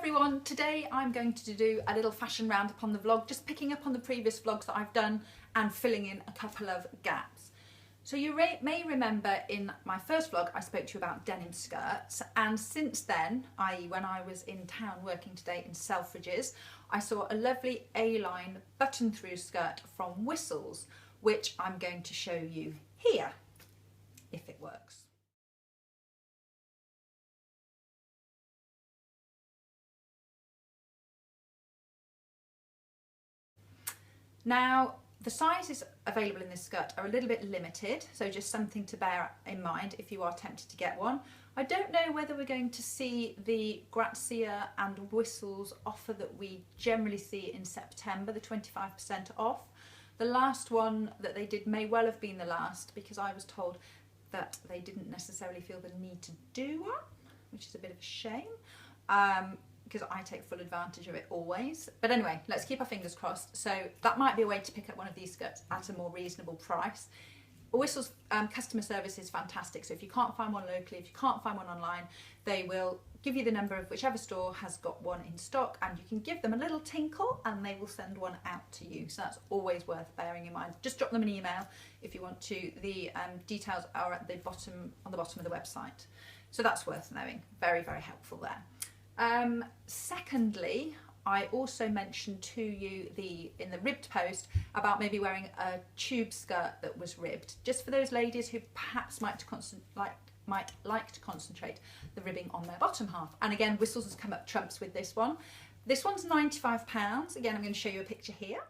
everyone, today I'm going to do a little fashion roundup on the vlog, just picking up on the previous vlogs that I've done and filling in a couple of gaps. So you may remember in my first vlog I spoke to you about denim skirts, and since then, i.e. when I was in town working today in Selfridges, I saw a lovely A-line button through skirt from Whistles, which I'm going to show you here, if it works. Now, the sizes available in this skirt are a little bit limited, so just something to bear in mind if you are tempted to get one. I don't know whether we're going to see the Grazia and Whistles offer that we generally see in September, the 25% off. The last one that they did may well have been the last, because I was told that they didn't necessarily feel the need to do one, which is a bit of a shame. Because I take full advantage of it always. But anyway, let's keep our fingers crossed. So that might be a way to pick up one of these skirts at a more reasonable price. Whistles customer service is fantastic. So if you can't find one locally, if you can't find one online, they will give you the number of whichever store has got one in stock, and you can give them a little tinkle and they will send one out to you. So that's always worth bearing in mind. Just drop them an email if you want to. The details are at the bottom, on the bottom of the website. So that's worth knowing. Very, very helpful there. Secondly, I also mentioned to you in the ribbed post about maybe wearing a tube skirt that was ribbed, just for those ladies who perhaps might like to concentrate the ribbing on their bottom half. And again, Whistles has come up trumps with this one. This one's £95. Again, I'm going to show you a picture here.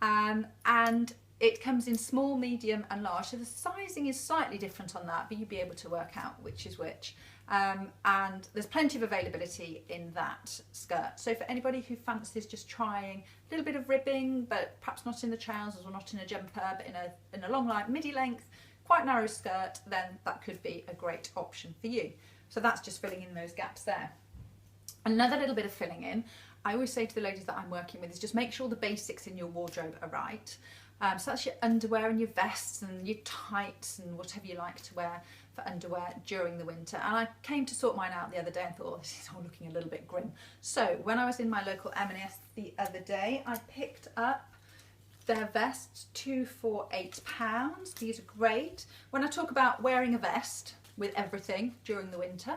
And it comes in small, medium and large, so the sizing is slightly different on that, but you'll be able to work out which is which. And there's plenty of availability in that skirt. So for anybody who fancies just trying a little bit of ribbing, but perhaps not in the trousers or not in a jumper, but in a long line, midi length, quite narrow skirt, then that could be a great option for you. So that's just filling in those gaps there. Another little bit of filling in, I always say to the ladies that I'm working with, is just make sure the basics in your wardrobe are right. So that's your underwear and your vests and your tights and whatever you like to wear for underwear during the winter. And I came to sort mine out the other day and thought, oh, this is all looking a little bit grim. So when I was in my local M&S the other day, I picked up their vests, 2 for £8. These are great. When I talk about wearing a vest with everything during the winter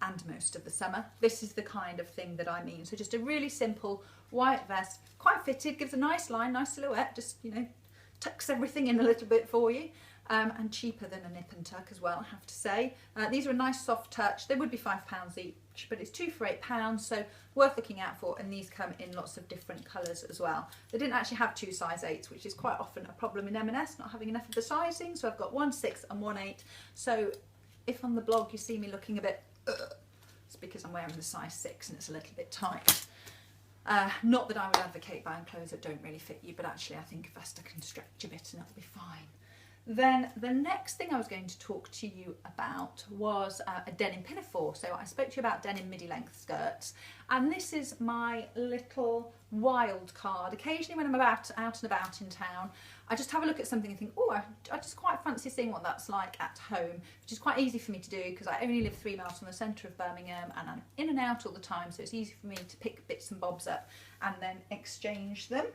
and most of the summer, this is the kind of thing that I mean. So just a really simple white vest, quite fitted, gives a nice line, nice silhouette, just, you know, tucks everything in a little bit for you, and cheaper than a nip and tuck as well, I have to say. These are a nice soft touch. They would be £5 each, but it's 2 for £8, so worth looking out for, and these come in lots of different colours as well. They didn't actually have 2 size 8s, which is quite often a problem in M&S, not having enough of the sizing, so I've got 1 6 and 1 8. So if on the blog you see me looking a bit, it's because I'm wearing the size 6 and it's a little bit tight. Not that I would advocate buying clothes that don't really fit you, but actually I think a vest can stretch a bit and that'll be fine. Then the next thing I was going to talk to you about was a denim pinafore. So I spoke to you about denim midi length skirts, and this is my little wild card. Occasionally when I'm out and about in town, I just have a look at something and think, oh, I just quite fancy seeing what that's like at home, which is quite easy for me to do because I only live 3 miles from the centre of Birmingham and I'm in and out all the time, so it's easy for me to pick bits and bobs up and then exchange them.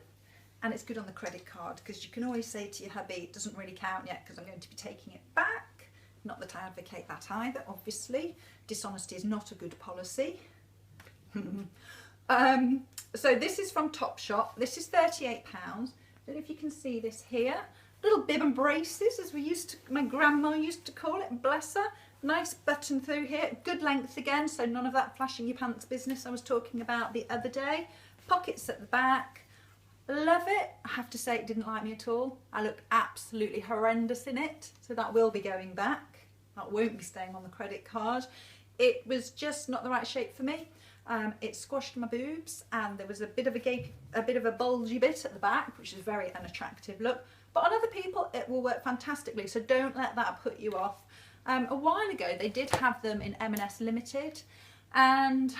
And it's good on the credit card because you can always say to your hubby, it doesn't really count yet because I'm going to be taking it back. Not that I advocate that either, obviously. Dishonesty is not a good policy. So this is from Topshop. This is £38. I don't know if you can see this here. Little bib and braces, as my grandma used to call it, bless her. Nice button through here, good length again, so none of that flashing your pants business I was talking about the other day. Pockets at the back. Love it. I have to say it didn't like me at all. I look absolutely horrendous in it, so that will be going back. That won't be staying on the credit card. It was just not the right shape for me. It squashed my boobs and there was a bit of a bulgy bit at the back, which is a very unattractive look. But on other people it will work fantastically, so don't let that put you off. A while ago they did have them in M&S Limited, and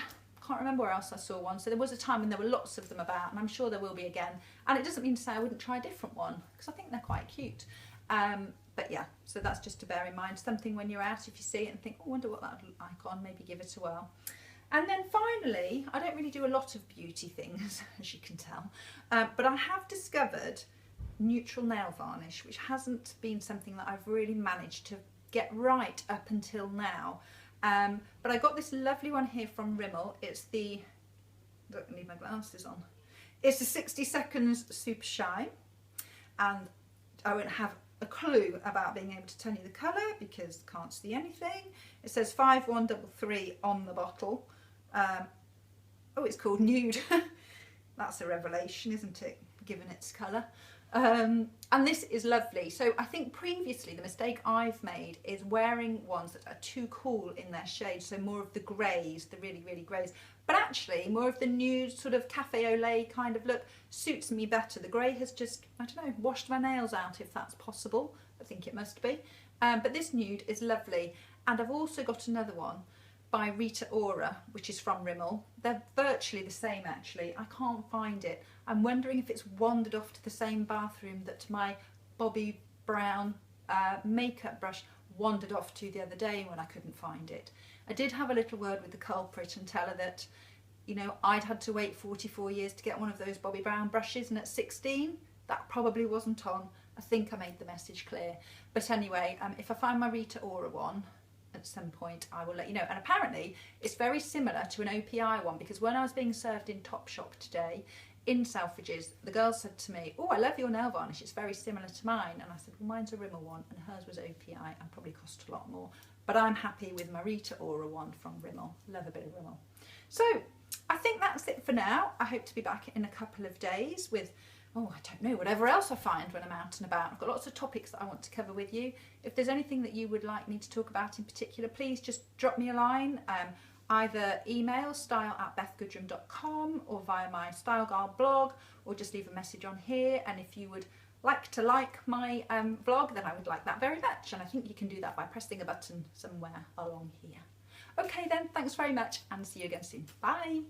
can't remember where else I saw one, so there was a time when there were lots of them about, and I'm sure there will be again. And it doesn't mean to say I wouldn't try a different one, because I think they're quite cute. But yeah, so that's just to bear in mind. Something when you're out, if you see it and think, oh, I wonder what that would look like on, maybe give it a whirl. And then finally, I don't really do a lot of beauty things, as you can tell, but I have discovered neutral nail varnish, which hasn't been something that I've really managed to get right up until now. But I got this lovely one here from Rimmel. It's the, don't need my glasses on. It's the 60 Seconds Super Shine, and I won't have a clue about being able to tell you the colour because I can't see anything. It says 5133 on the bottle. Oh, it's called Nude. That's a revelation, isn't it, given its colour? And this is lovely. So I think previously the mistake I've made is wearing ones that are too cool in their shade, so more of the greys, the really, really greys. But actually more of the nude sort of cafe au lait kind of look suits me better. The grey has just, I don't know, washed my nails out, if that's possible. I think it must be. But this nude is lovely. And I've also got another one by Rita Ora, which is from Rimmel. They're virtually the same actually. I can't find it. I'm wondering if it's wandered off to the same bathroom that my Bobbi Brown makeup brush wandered off to the other day when I couldn't find it. I did have a little word with the culprit and tell her that, you know, I'd had to wait 44 years to get one of those Bobbi Brown brushes, and at 16 that probably wasn't on. I think I made the message clear. But anyway, if I find my Rita Ora one at some point, I will let you know. And apparently it's very similar to an OPI one, because when I was being served in Topshop today in Selfridges, the girl said to me, oh, I love your nail varnish, it's very similar to mine. And I said, well, mine's a Rimmel one and hers was OPI and probably cost a lot more. But I'm happy with my Rita Ora one from Rimmel. Love a bit of Rimmel. So I think that's it for now. I hope to be back in a couple of days with, oh, I don't know, whatever else I find when I'm out and about. I've got lots of topics that I want to cover with you. If there's anything that you would like me to talk about in particular, please just drop me a line. Either email style@bethgoodrum.com or via my Style Guile blog, or just leave a message on here. And if you would like to like my vlog, then I would like that very much. And I think you can do that by pressing a button somewhere along here. Okay then, thanks very much and see you again soon. Bye.